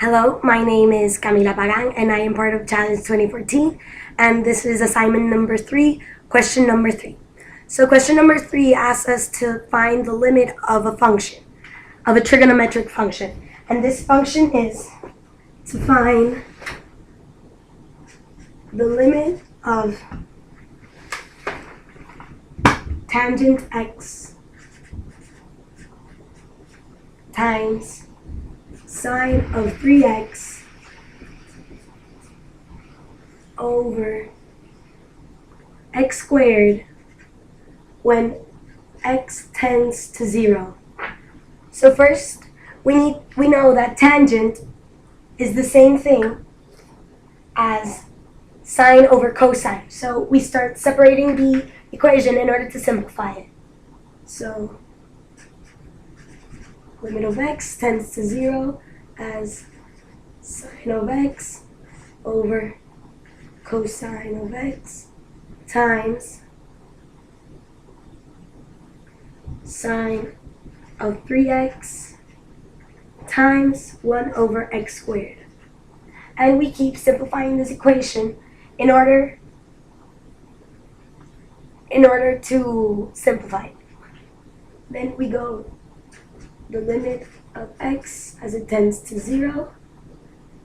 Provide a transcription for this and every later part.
Hello, my name is Camila Pagan and I am part of Challenge 2014, and this is assignment number 3, question number 3. So question number 3 asks us to find the limit of a function, of a trigonometric function. And this function is to find the limit of tangent x times sine of 3x over x squared when x tends to 0. So first, we know that tangent is the same thing as sine over cosine. So we start separating the equation in order to simplify it. So limit of x tends to 0 as sine of x over cosine of x times sine of 3x times 1 over x squared. And we keep simplifying this equation in order to simplify it. Then we go the limit of x as it tends to 0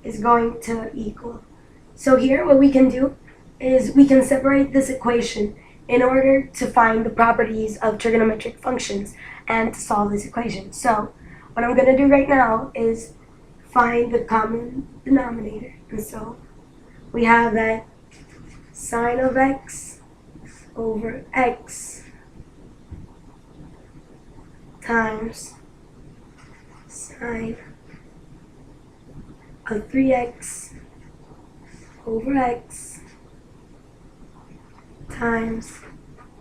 is going to equal. So here what we can do is we can separate this equation in order to find the properties of trigonometric functions and to solve this equation. So what I'm going to do right now is find the common denominator. And so we have that sine of x over x times sine of 3x over x times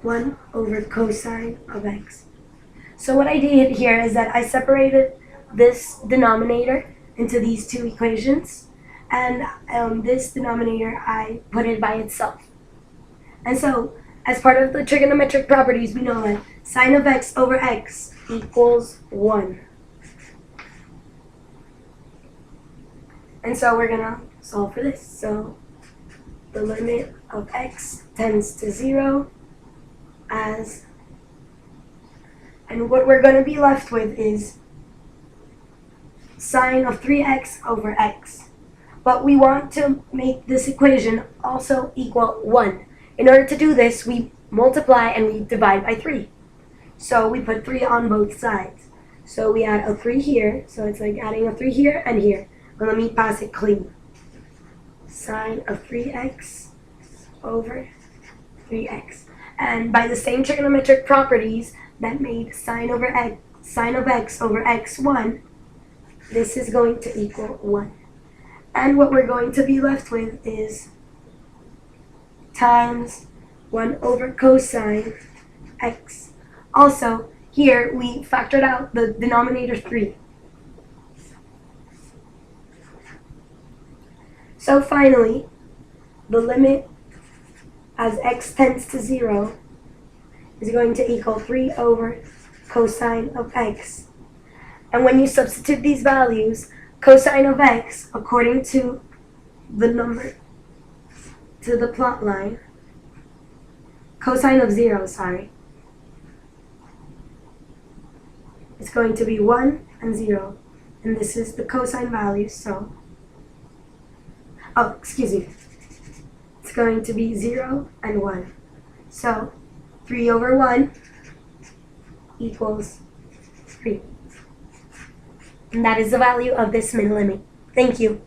1 over cosine of x. So what I did here is that I separated this denominator into these two equations, and this denominator I put it by itself. And so as part of the trigonometric properties, we know that sine of x over x equals 1. And so we're going to solve for this. So the limit of x tends to 0 as, and what we're going to be left with is sine of 3x over x. But we want to make this equation also equal 1. In order to do this, we multiply and we divide by 3. So we put 3 on both sides. So we add a 3 here, so it's like adding a 3 here and here. But let me pass it clean. Sine of 3x over 3x. And by the same trigonometric properties that made sine of x over x1, this is going to equal 1. And what we're going to be left with is times 1 over cosine x. Also, here we factored out the denominator 3. So finally, the limit as x tends to 0 is going to equal 3 over cosine of x. And when you substitute these values, cosine of x, according to the number, to the plot line, cosine of 0, it's going to be 1 and 0. And this is the cosine value, so, it's going to be 0 and 1. So 3 over 1 equals 3. And that is the value of this min limit. Thank you.